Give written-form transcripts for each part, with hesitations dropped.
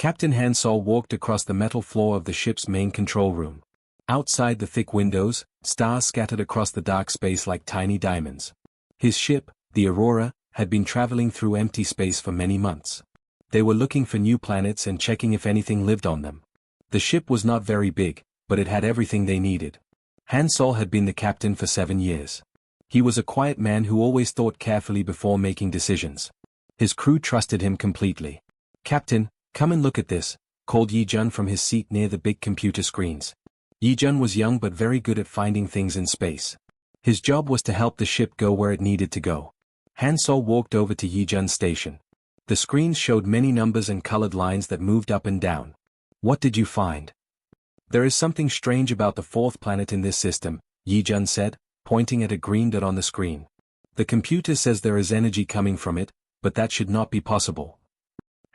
Captain Hansol walked across the metal floor of the ship's main control room. Outside the thick windows, stars scattered across the dark space like tiny diamonds. His ship, the Aurora, had been traveling through empty space for many months. They were looking for new planets and checking if anything lived on them. The ship was not very big, but it had everything they needed. Hansol had been the captain for 7 years. He was a quiet man who always thought carefully before making decisions. His crew trusted him completely. "Captain, come and look at this," called Yi-jun from his seat near the big computer screens. Yi-jun was young but very good at finding things in space. His job was to help the ship go where it needed to go. Hansol walked over to Yi-jun's station. The screens showed many numbers and colored lines that moved up and down. "What did you find?" "There is something strange about the fourth planet in this system," Yi-jun said, pointing at a green dot on the screen. "The computer says there is energy coming from it, but that should not be possible."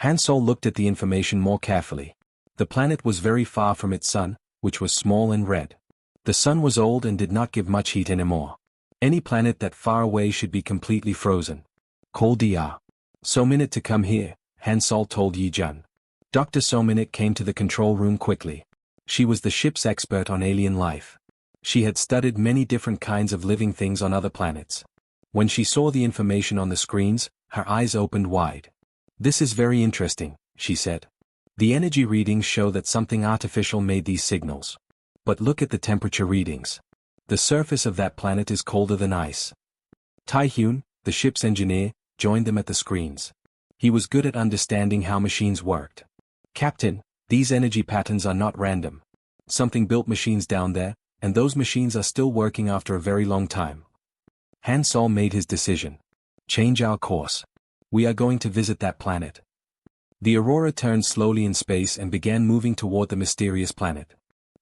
Hansol looked at the information more carefully. The planet was very far from its sun, which was small and red. The sun was old and did not give much heat anymore. Any planet that far away should be completely frozen. "Call Dr. Sominit to come here," Hansol told Yi-jun. Dr. Sominit came to the control room quickly. She was the ship's expert on alien life. She had studied many different kinds of living things on other planets. When she saw the information on the screens, her eyes opened wide. "This is very interesting," she said. "The energy readings show that something artificial made these signals. But look at the temperature readings. The surface of that planet is colder than ice." Tae-hyun, the ship's engineer, joined them at the screens. He was good at understanding how machines worked. "Captain, these energy patterns are not random. Something built machines down there, and those machines are still working after a very long time." Hansol made his decision. "Change our course. We are going to visit that planet." The Aurora turned slowly in space and began moving toward the mysterious planet.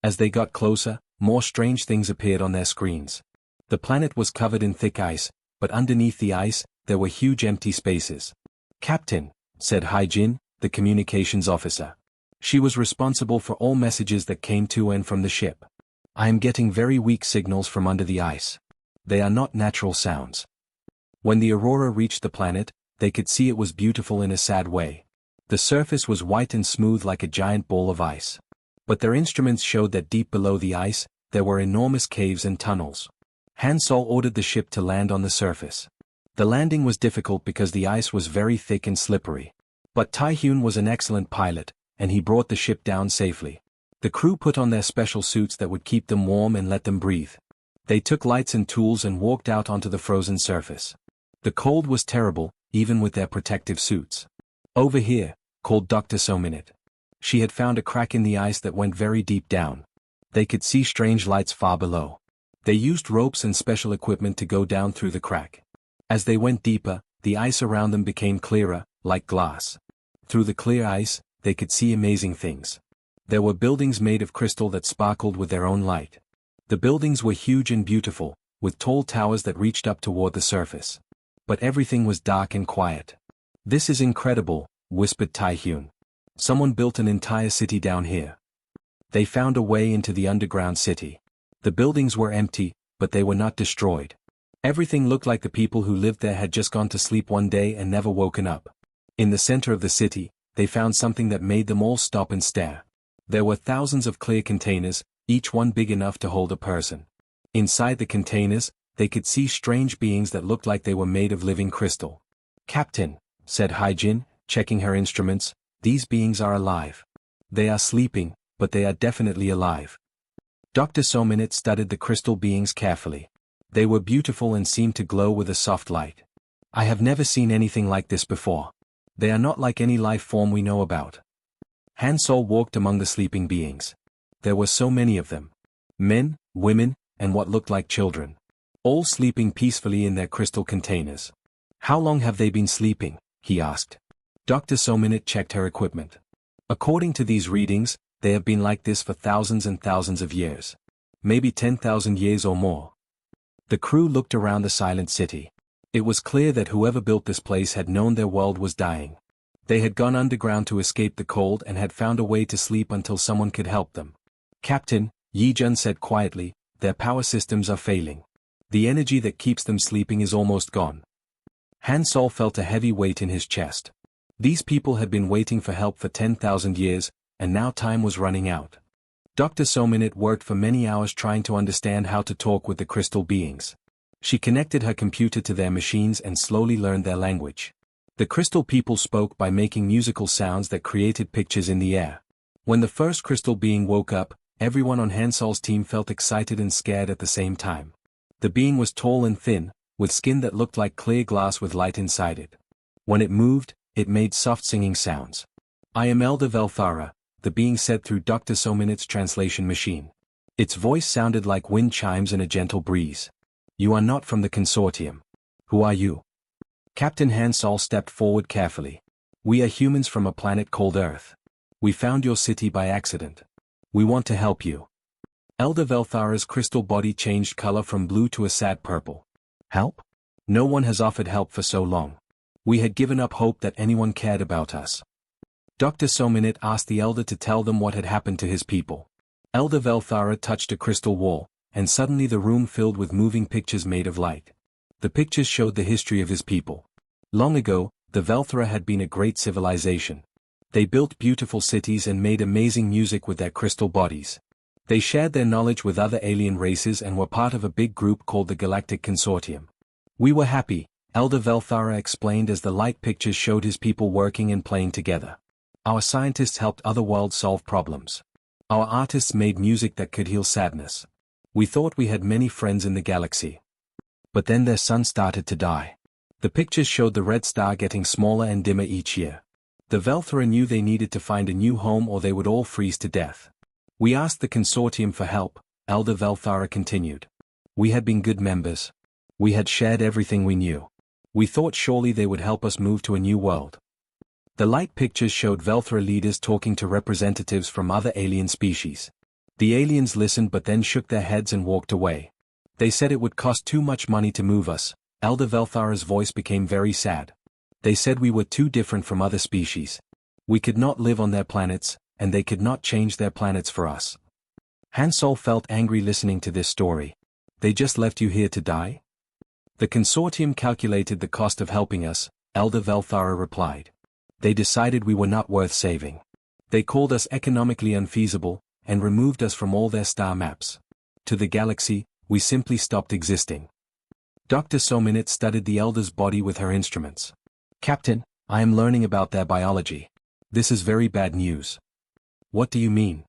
As they got closer, more strange things appeared on their screens. The planet was covered in thick ice, but underneath the ice, there were huge empty spaces. "Captain," said Hai-jin, the communications officer. She was responsible for all messages that came to and from the ship. "I am getting very weak signals from under the ice. They are not natural sounds." When the Aurora reached the planet, they could see it was beautiful in a sad way. The surface was white and smooth like a giant ball of ice. But their instruments showed that deep below the ice, there were enormous caves and tunnels. Hansol ordered the ship to land on the surface. The landing was difficult because the ice was very thick and slippery. But Tae-hyun was an excellent pilot, and he brought the ship down safely. The crew put on their special suits that would keep them warm and let them breathe. They took lights and tools and walked out onto the frozen surface. The cold was terrible, even with their protective suits. "Over here," called Dr. Sominit. She had found a crack in the ice that went very deep down. They could see strange lights far below. They used ropes and special equipment to go down through the crack. As they went deeper, the ice around them became clearer, like glass. Through the clear ice, they could see amazing things. There were buildings made of crystal that sparkled with their own light. The buildings were huge and beautiful, with tall towers that reached up toward the surface. But everything was dark and quiet. "This is incredible," whispered Tae-hyun. "Someone built an entire city down here." They found a way into the underground city. The buildings were empty, but they were not destroyed. Everything looked like the people who lived there had just gone to sleep one day and never woken up. In the center of the city, they found something that made them all stop and stare. There were thousands of clear containers, each one big enough to hold a person. Inside the containers, they could see strange beings that looked like they were made of living crystal. "Captain," said Hai-jin, checking her instruments, "these beings are alive. They are sleeping, but they are definitely alive." Dr. Sominit studied the crystal beings carefully. They were beautiful and seemed to glow with a soft light. "I have never seen anything like this before. They are not like any life form we know about." Hansol walked among the sleeping beings. There were so many of them. Men, women, and what looked like children. All sleeping peacefully in their crystal containers. "How long have they been sleeping?" he asked. Dr. Sominit checked her equipment. "According to these readings, they have been like this for thousands and thousands of years. Maybe 10,000 years or more." The crew looked around the silent city. It was clear that whoever built this place had known their world was dying. They had gone underground to escape the cold and had found a way to sleep until someone could help them. "Captain," Yi-jun said quietly, "their power systems are failing. The energy that keeps them sleeping is almost gone." Hansol felt a heavy weight in his chest. These people had been waiting for help for 10,000 years, and now time was running out. Dr. Sominit worked for many hours trying to understand how to talk with the crystal beings. She connected her computer to their machines and slowly learned their language. The crystal people spoke by making musical sounds that created pictures in the air. When the first crystal being woke up, everyone on Hansol's team felt excited and scared at the same time. The being was tall and thin, with skin that looked like clear glass with light inside it. When it moved, it made soft singing sounds. "I am Elder Velthara," the being said through Dr. Sominit's translation machine. Its voice sounded like wind chimes in a gentle breeze. "You are not from the consortium. Who are you?" Captain Hansol stepped forward carefully. "We are humans from a planet called Earth. We found your city by accident. We want to help you." Elder Velthara's crystal body changed color from blue to a sad purple. "Help? No one has offered help for so long. We had given up hope that anyone cared about us." Dr. Sominit asked the Elder to tell them what had happened to his people. Elder Velthara touched a crystal wall, and suddenly the room filled with moving pictures made of light. The pictures showed the history of his people. Long ago, the Velthara had been a great civilization. They built beautiful cities and made amazing music with their crystal bodies. They shared their knowledge with other alien races and were part of a big group called the Galactic Consortium. "We were happy," Elder Velthara explained as the light pictures showed his people working and playing together. "Our scientists helped other worlds solve problems. Our artists made music that could heal sadness. We thought we had many friends in the galaxy. But then their sun started to die." The pictures showed the red star getting smaller and dimmer each year. The Velthara knew they needed to find a new home or they would all freeze to death. "We asked the consortium for help," Elder Velthara continued. "We had been good members. We had shared everything we knew. We thought surely they would help us move to a new world." The light pictures showed Velthara leaders talking to representatives from other alien species. The aliens listened but then shook their heads and walked away. "They said it would cost too much money to move us." Elder Velthara's voice became very sad. "They said we were too different from other species. We could not live on their planets, and they could not change their planets for us." Hansol felt angry listening to this story. "They just left you here to die?" "The consortium calculated the cost of helping us," Elder Velthara replied. "They decided we were not worth saving. They called us economically unfeasible, and removed us from all their star maps. To the galaxy, we simply stopped existing." Dr. Sominit studied the Elder's body with her instruments. "Captain, I am learning about their biology. This is very bad news." "What do you mean?"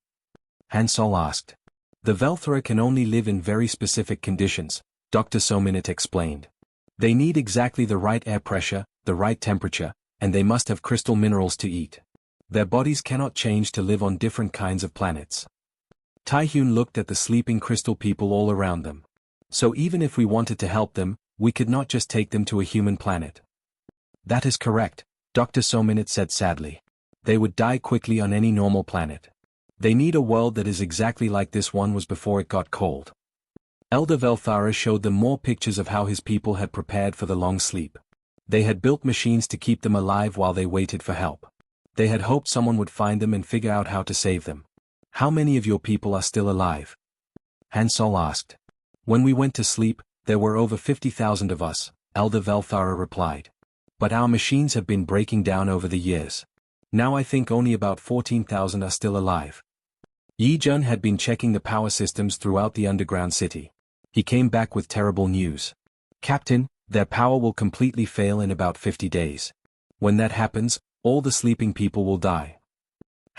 Hansol asked. "The Velthara can only live in very specific conditions," Dr. Sominit explained. "They need exactly the right air pressure, the right temperature, and they must have crystal minerals to eat. Their bodies cannot change to live on different kinds of planets." Taehyun looked at the sleeping crystal people all around them. "So even if we wanted to help them, we could not just take them to a human planet." "That is correct," Dr. Sominit said sadly. "They would die quickly on any normal planet. They need a world that is exactly like this one was before it got cold." Elder Velthara showed them more pictures of how his people had prepared for the long sleep. They had built machines to keep them alive while they waited for help. They had hoped someone would find them and figure out how to save them. "How many of your people are still alive?" Hansol asked. "When we went to sleep, there were over 50,000 of us," Elder Velthara replied. "But our machines have been breaking down over the years. Now I think only about 14,000 are still alive." Yi-jun had been checking the power systems throughout the underground city. He came back with terrible news. "Captain, their power will completely fail in about 50 days. When that happens, all the sleeping people will die."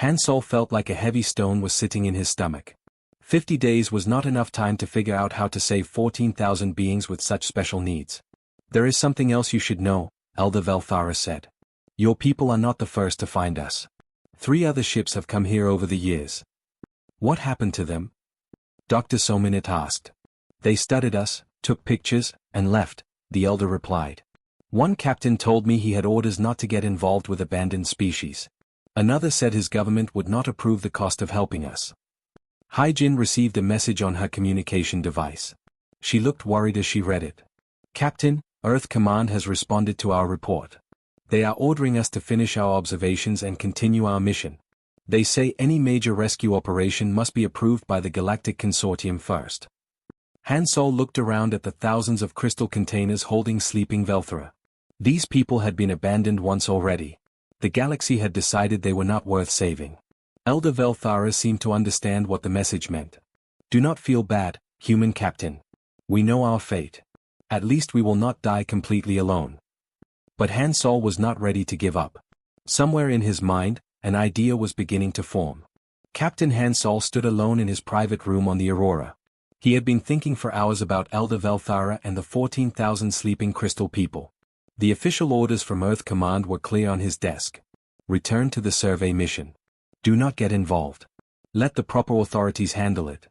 Hansol felt like a heavy stone was sitting in his stomach. 50 days was not enough time to figure out how to save 14,000 beings with such special needs. "There is something else you should know," Elder Velthara said. "Your people are not the first to find us. 3 other ships have come here over the years." "What happened to them?" Dr. Sominit asked. "They studied us, took pictures, and left," the elder replied. "One captain told me he had orders not to get involved with abandoned species. Another said his government would not approve the cost of helping us." Haijin received a message on her communication device. She looked worried as she read it. "Captain, Earth Command has responded to our report. They are ordering us to finish our observations and continue our mission. They say any major rescue operation must be approved by the Galactic Consortium first." Hansol looked around at the thousands of crystal containers holding sleeping Velthara. These people had been abandoned once already. The galaxy had decided they were not worth saving. Elder Velthara seemed to understand what the message meant. Do not feel bad, human captain. We know our fate. At least we will not die completely alone. But Han Sol was not ready to give up. Somewhere in his mind, an idea was beginning to form. Captain Han Sol stood alone in his private room on the Aurora. He had been thinking for hours about Elder Velthara and the 14,000 sleeping crystal people. The official orders from Earth Command were clear on his desk. Return to the survey mission. Do not get involved. Let the proper authorities handle it.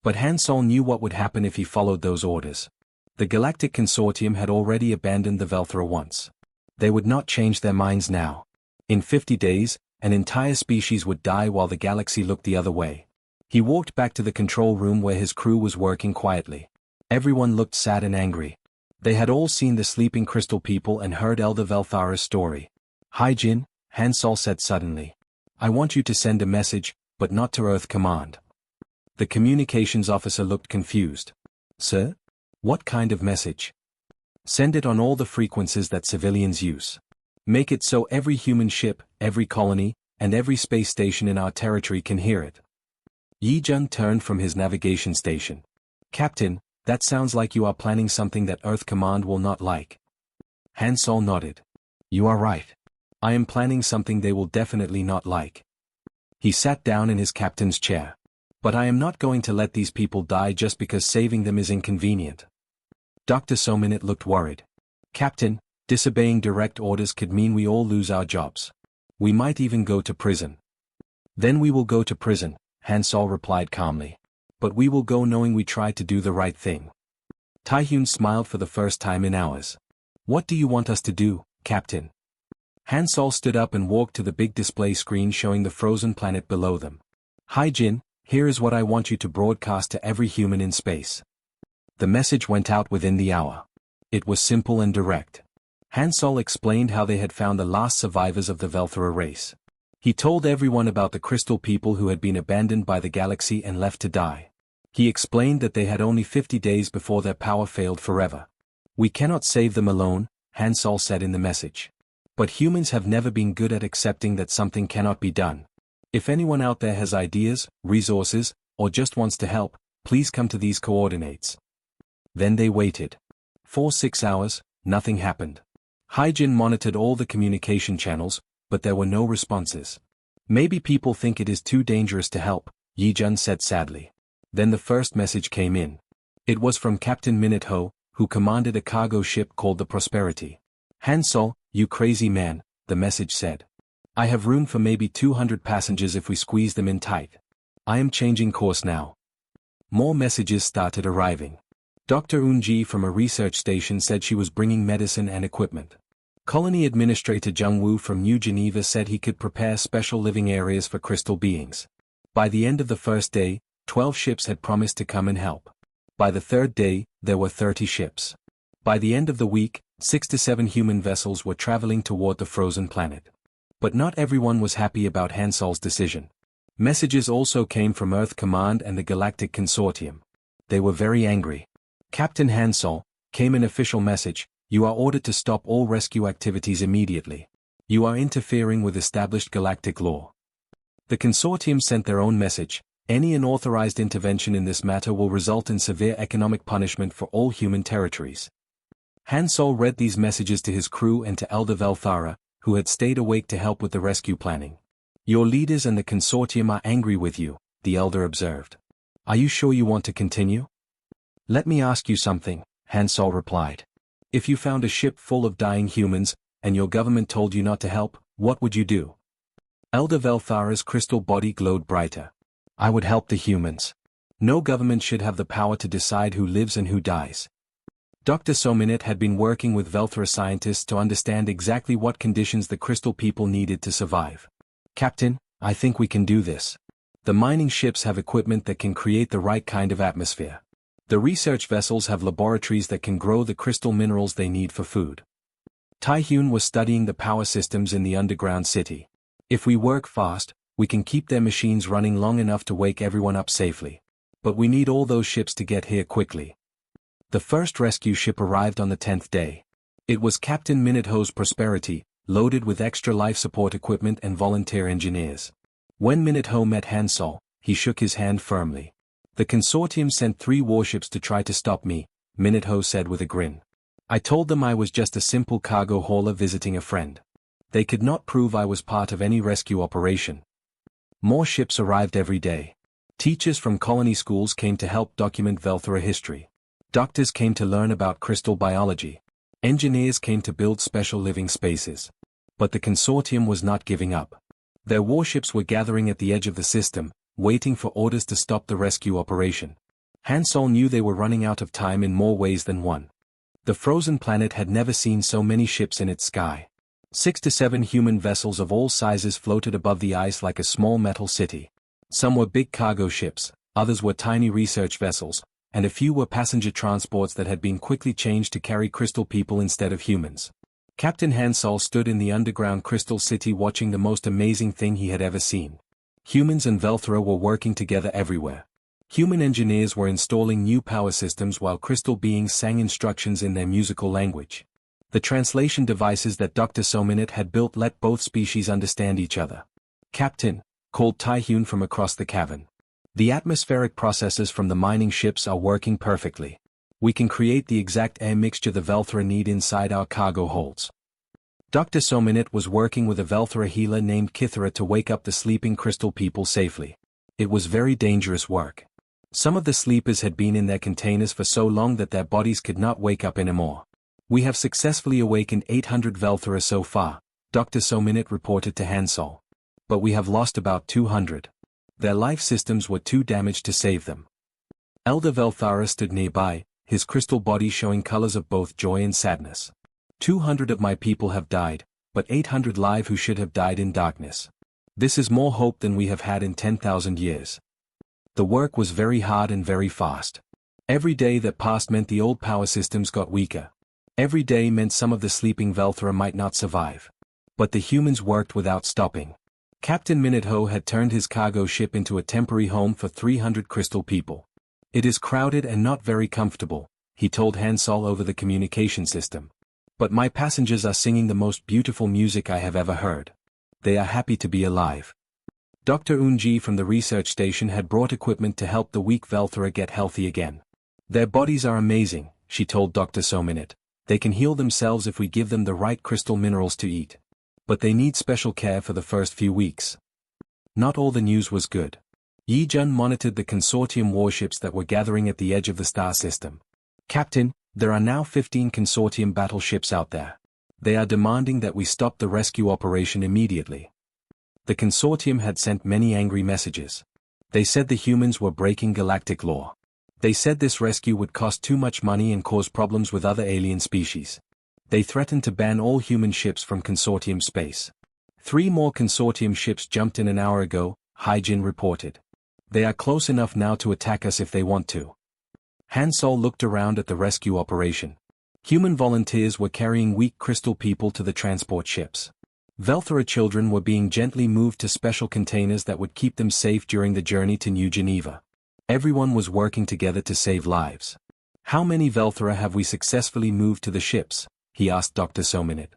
But Han Sol knew what would happen if he followed those orders. The Galactic Consortium had already abandoned the Velthara once. They would not change their minds now. In 50 days, an entire species would die while the galaxy looked the other way. He walked back to the control room where his crew was working quietly. Everyone looked sad and angry. They had all seen the sleeping crystal people and heard Elder Velthara's story. Hi Jin, Han Sol said suddenly. I want you to send a message, but not to Earth Command. The communications officer looked confused. Sir? What kind of message? Send it on all the frequencies that civilians use. Make it so every human ship, every colony, and every space station in our territory can hear it. Yi Jun turned from his navigation station. Captain, that sounds like you are planning something that Earth Command will not like. Han Sol nodded. You are right. I am planning something they will definitely not like. He sat down in his captain's chair. But I am not going to let these people die just because saving them is inconvenient. Dr. Sominit looked worried. Captain, disobeying direct orders could mean we all lose our jobs. We might even go to prison. Then we will go to prison, Han Sol replied calmly. But we will go knowing we tried to do the right thing. Taehyun smiled for the first time in hours. What do you want us to do, Captain? Han Sol stood up and walked to the big display screen showing the frozen planet below them. Hi Jin, here is what I want you to broadcast to every human in space. The message went out within the hour. It was simple and direct. Han Sol explained how they had found the last survivors of the Velthara race. He told everyone about the crystal people who had been abandoned by the galaxy and left to die. He explained that they had only 50 days before their power failed forever. We cannot save them alone, Han Sol said in the message. But humans have never been good at accepting that something cannot be done. If anyone out there has ideas, resources, or just wants to help, please come to these coordinates. Then they waited. For 6 hours, nothing happened. Hyjin monitored all the communication channels, but there were no responses. Maybe people think it is too dangerous to help, Yijun said sadly. Then the first message came in. It was from Captain Minute Ho, who commanded a cargo ship called the Prosperity. Han Sol, you crazy man, the message said. I have room for maybe 200 passengers if we squeeze them in tight. I am changing course now. More messages started arriving. Dr. Eunji from a research station said she was bringing medicine and equipment. Colony Administrator Jung Woo from New Geneva said he could prepare special living areas for crystal beings. By the end of the first day, 12 ships had promised to come and help. By the third day, there were 30 ships. By the end of the week, 6 to 7 human vessels were traveling toward the frozen planet. But not everyone was happy about Han Sol's decision. Messages also came from Earth Command and the Galactic Consortium. They were very angry. Captain Han Sol, came an official message, you are ordered to stop all rescue activities immediately. You are interfering with established galactic law. The consortium sent their own message, any unauthorized intervention in this matter will result in severe economic punishment for all human territories. Han Sol read these messages to his crew and to Elder Velthara, who had stayed awake to help with the rescue planning. Your leaders and the consortium are angry with you, the elder observed. Are you sure you want to continue? Let me ask you something, Han Sol replied. If you found a ship full of dying humans, and your government told you not to help, what would you do? Elder Velthara's crystal body glowed brighter. I would help the humans. No government should have the power to decide who lives and who dies. Dr. Sominit had been working with Velthara scientists to understand exactly what conditions the crystal people needed to survive. Captain, I think we can do this. The mining ships have equipment that can create the right kind of atmosphere. The research vessels have laboratories that can grow the crystal minerals they need for food. Taehyun was studying the power systems in the underground city. If we work fast, we can keep their machines running long enough to wake everyone up safely. But we need all those ships to get here quickly. The first rescue ship arrived on the 10th day. It was Captain Minute Ho's Prosperity, loaded with extra life support equipment and volunteer engineers. When Minute-Ho met Han Sol, he shook his hand firmly. "The consortium sent 3 warships to try to stop me," Minute-Ho said with a grin. "I told them I was just a simple cargo hauler visiting a friend. They could not prove I was part of any rescue operation." More ships arrived every day. Teachers from colony schools came to help document Velthora history. Doctors came to learn about crystal biology. Engineers came to build special living spaces. But the consortium was not giving up. Their warships were gathering at the edge of the system, waiting for orders to stop the rescue operation. Han Sol knew they were running out of time in more ways than one. The frozen planet had never seen so many ships in its sky. 6 to 7 human vessels of all sizes floated above the ice like a small metal city. Some were big cargo ships, others were tiny research vessels, and a few were passenger transports that had been quickly changed to carry crystal people instead of humans. Captain Han Sol stood in the underground crystal city watching the most amazing thing he had ever seen. Humans and Velthora were working together everywhere. Human engineers were installing new power systems while crystal beings sang instructions in their musical language. The translation devices that Dr. Sominit had built let both species understand each other. "Captain," called Taehyun from across the cavern. "The atmospheric processes from the mining ships are working perfectly. We can create the exact air mixture the Velthora need inside our cargo holds." Dr. Sominit was working with a Velthora healer named Kithara to wake up the sleeping crystal people safely. It was very dangerous work. Some of the sleepers had been in their containers for so long that their bodies could not wake up anymore. "We have successfully awakened 800 Velthora so far," Dr. Sominit reported to Han Sol. "But we have lost about 200. Their life systems were too damaged to save them." Elder Velthara stood nearby, his crystal body showing colors of both joy and sadness. 200 of my people have died, but 800 live who should have died in darkness. This is more hope than we have had in 10,000 years. The work was very hard and very fast. Every day that passed meant the old power systems got weaker. Every day meant some of the sleeping Velthora might not survive. But the humans worked without stopping. Captain Minute-Ho had turned his cargo ship into a temporary home for 300 crystal people. "It is crowded and not very comfortable," he told Han Sol over the communication system. "But my passengers are singing the most beautiful music I have ever heard. They are happy to be alive." Dr. Eun-ji from the research station had brought equipment to help the weak Velthora get healthy again. "Their bodies are amazing," she told Dr. Sominit. "They can heal themselves if we give them the right crystal minerals to eat. But they need special care for the first few weeks." Not all the news was good. Yi Jun monitored the consortium warships that were gathering at the edge of the star system. "Captain, there are now 15 consortium battleships out there. They are demanding that we stop the rescue operation immediately." The consortium had sent many angry messages. They said the humans were breaking galactic law. They said this rescue would cost too much money and cause problems with other alien species. They threatened to ban all human ships from consortium space. 3 more consortium ships jumped in an hour ago, Haijin reported. "They are close enough now to attack us if they want to." Han Sol looked around at the rescue operation. Human volunteers were carrying weak crystal people to the transport ships. Velthora children were being gently moved to special containers that would keep them safe during the journey to New Geneva. Everyone was working together to save lives. "How many Velthora have we successfully moved to the ships?" he asked Dr. Sominit.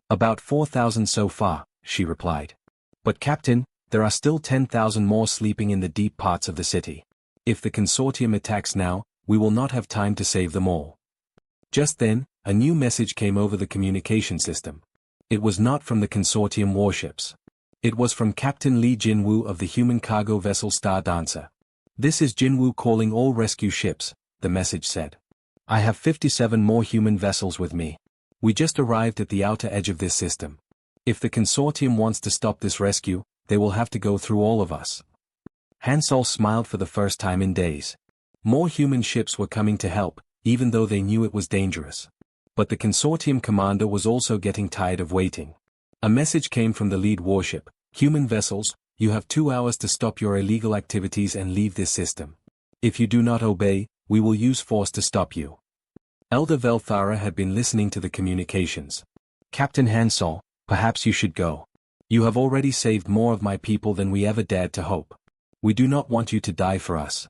"About 4,000 so far," she replied. "But Captain, there are still 10,000 more sleeping in the deep parts of the city. If the consortium attacks now, we will not have time to save them all." Just then, a new message came over the communication system. It was not from the consortium warships. It was from Captain Lee Jinwoo of the human cargo vessel Star Dancer. "This is Jinwoo calling all rescue ships," the message said. "I have 57 more human vessels with me. We just arrived at the outer edge of this system. If the consortium wants to stop this rescue, they will have to go through all of us." Han Sol smiled for the first time in days. More human ships were coming to help, even though they knew it was dangerous. But the consortium commander was also getting tired of waiting. A message came from the lead warship: "Human vessels, you have 2 hours to stop your illegal activities and leave this system. If you do not obey, we will use force to stop you." Elder Velthara had been listening to the communications. "Captain Han Sol, perhaps you should go. You have already saved more of my people than we ever dared to hope. We do not want you to die for us."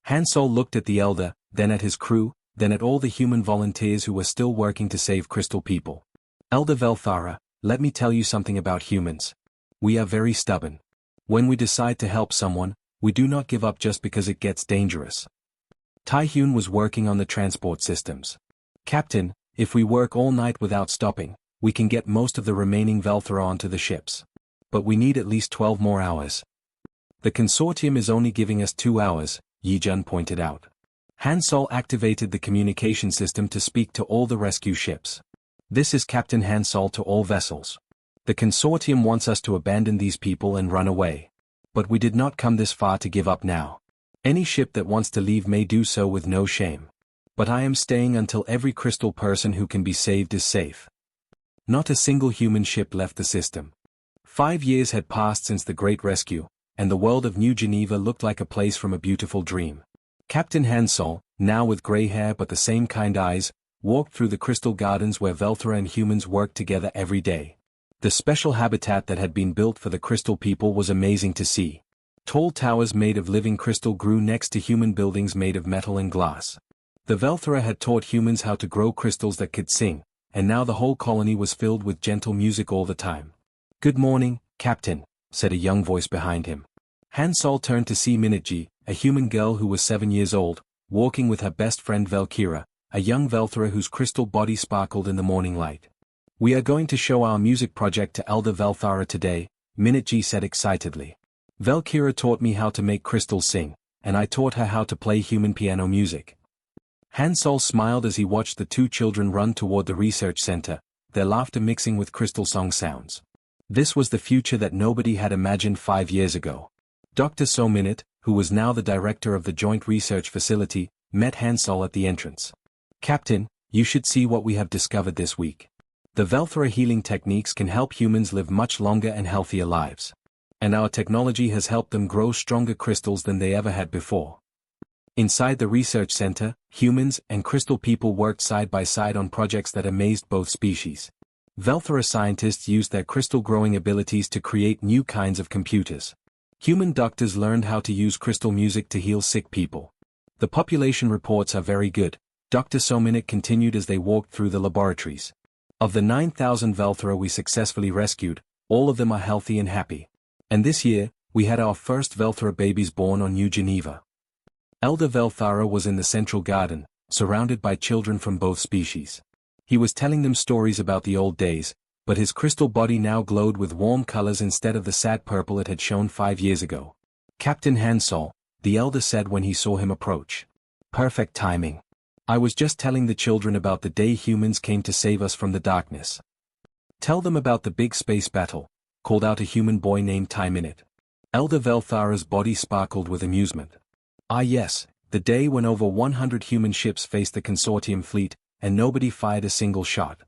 Han Sol looked at the elder, then at his crew, then at all the human volunteers who were still working to save crystal people. "Elder Velthara, let me tell you something about humans. We are very stubborn. When we decide to help someone, we do not give up just because it gets dangerous. Taehyun was working on the transport systems. Captain, if we work all night without stopping, we can get most of the remaining Velthra onto the ships. But we need at least 12 more hours. The consortium is only giving us 2 hours, Yi-jun pointed out. Han Sol activated the communication system to speak to all the rescue ships. This is Captain Han Sol to all vessels. The consortium wants us to abandon these people and run away. But we did not come this far to give up now. Any ship that wants to leave may do so with no shame. But I am staying until every crystal person who can be saved is safe. Not a single human ship left the system. 5 years had passed since the Great Rescue, and the world of New Geneva looked like a place from a beautiful dream. Captain Han Sol, now with grey hair but the same kind eyes, walked through the crystal gardens where Velthra and humans worked together every day. The special habitat that had been built for the crystal people was amazing to see. Tall towers made of living crystal grew next to human buildings made of metal and glass. The Velthra had taught humans how to grow crystals that could sing, and now the whole colony was filled with gentle music all the time. "Good morning, Captain," said a young voice behind him. Han Sol turned to see Minutji, a human girl who was 7 years old, walking with her best friend Valkyra, a young Velthra whose crystal body sparkled in the morning light. "We are going to show our music project to Elder Velthara today," Minutji said excitedly. "Valkyra taught me how to make crystals sing, and I taught her how to play human piano music." Han Sol smiled as he watched the 2 children run toward the research center, their laughter mixing with crystal song sounds. This was the future that nobody had imagined 5 years ago. Dr. So Minute, who was now the director of the Joint Research Facility, met Han Sol at the entrance. "Captain, you should see what we have discovered this week. The Velthra healing techniques can help humans live much longer and healthier lives. And our technology has helped them grow stronger crystals than they ever had before." Inside the research center, humans and crystal people worked side by side on projects that amazed both species. Velthra scientists used their crystal growing abilities to create new kinds of computers. Human doctors learned how to use crystal music to heal sick people. "The population reports are very good," Dr. Sominik continued as they walked through the laboratories. "Of the 9,000 Velthra we successfully rescued, all of them are healthy and happy. And this year, we had our first Velthra babies born on New Geneva." Elder Velthara was in the central garden, surrounded by children from both species. He was telling them stories about the old days, but his crystal body now glowed with warm colors instead of the sad purple it had shown 5 years ago. "Captain Han Sol," the elder said when he saw him approach. "Perfect timing. I was just telling the children about the day humans came to save us from the darkness." "Tell them about the big space battle," called out a human boy named Tai Minute. Elder Velthara's body sparkled with amusement. "Ah yes, the day when over 100 human ships faced the consortium fleet, and nobody fired a single shot."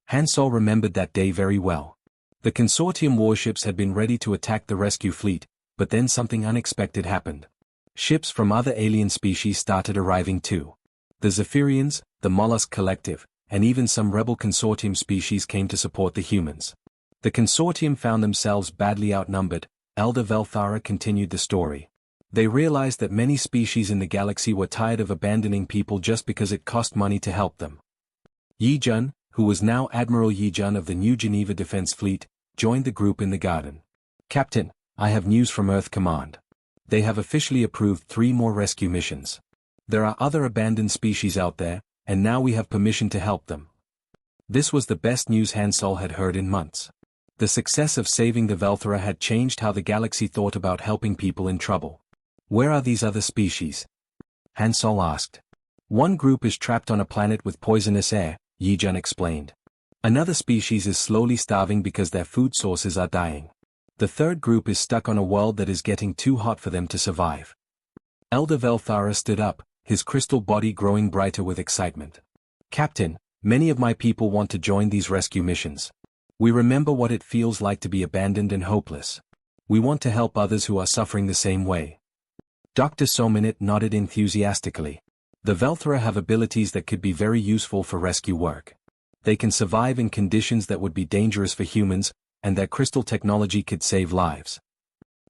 Han Sol remembered that day very well. The consortium warships had been ready to attack the rescue fleet, but then something unexpected happened. Ships from other alien species started arriving too. The Zephyrians, the Mollusk Collective, and even some rebel consortium species came to support the humans. The consortium found themselves badly outnumbered. Elder Velthara continued the story. They realized that many species in the galaxy were tired of abandoning people just because it cost money to help them. Yi-jun, who was now Admiral Yi-jun of the New Geneva Defense Fleet, joined the group in the garden. "Captain, I have news from Earth Command. They have officially approved 3 more rescue missions. There are other abandoned species out there, and now we have permission to help them." This was the best news Han Sol had heard in months. The success of saving the Velthra had changed how the galaxy thought about helping people in trouble. "Where are these other species?" Han Sol asked. "One group is trapped on a planet with poisonous air," Yi-jun explained. "Another species is slowly starving because their food sources are dying. The third group is stuck on a world that is getting too hot for them to survive." Elder Velthara stood up, his crystal body growing brighter with excitement. "Captain, many of my people want to join these rescue missions. We remember what it feels like to be abandoned and hopeless. We want to help others who are suffering the same way." Dr. Sominit nodded enthusiastically. "The Velthra have abilities that could be very useful for rescue work. They can survive in conditions that would be dangerous for humans, and their crystal technology could save lives."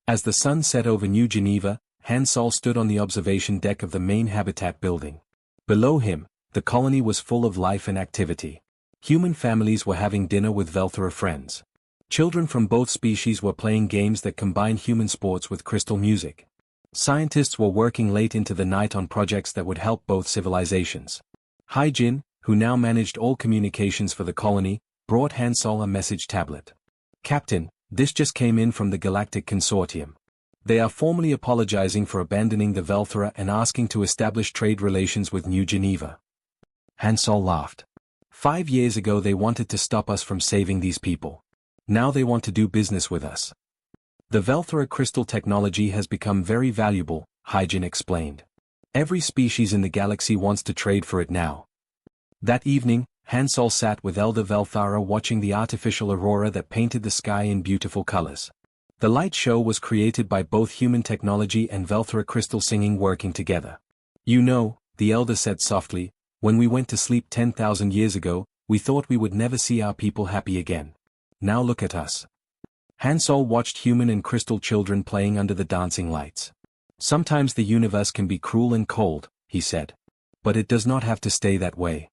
As the sun set over New Geneva, Han Sol stood on the observation deck of the main habitat building. Below him, the colony was full of life and activity. Human families were having dinner with Velthera friends. Children from both species were playing games that combined human sports with crystal music. Scientists were working late into the night on projects that would help both civilizations. Hyjin, who now managed all communications for the colony, brought Hansol a message tablet. "Captain, this just came in from the Galactic Consortium. They are formally apologizing for abandoning the Velthera and asking to establish trade relations with New Geneva." Hansol laughed. 5 years ago they wanted to stop us from saving these people. Now they want to do business with us. The Velthera crystal technology has become very valuable, Hyjin explained. Every species in the galaxy wants to trade for it now. That evening, Hansol sat with Elder Velthara watching the artificial aurora that painted the sky in beautiful colors. The light show was created by both human technology and Velthera crystal singing working together. "You know," the Elder said softly, "when we went to sleep 10,000 years ago, we thought we would never see our people happy again. Now look at us." Hansol watched human and crystal children playing under the dancing lights. "Sometimes the universe can be cruel and cold," he said. "But it does not have to stay that way."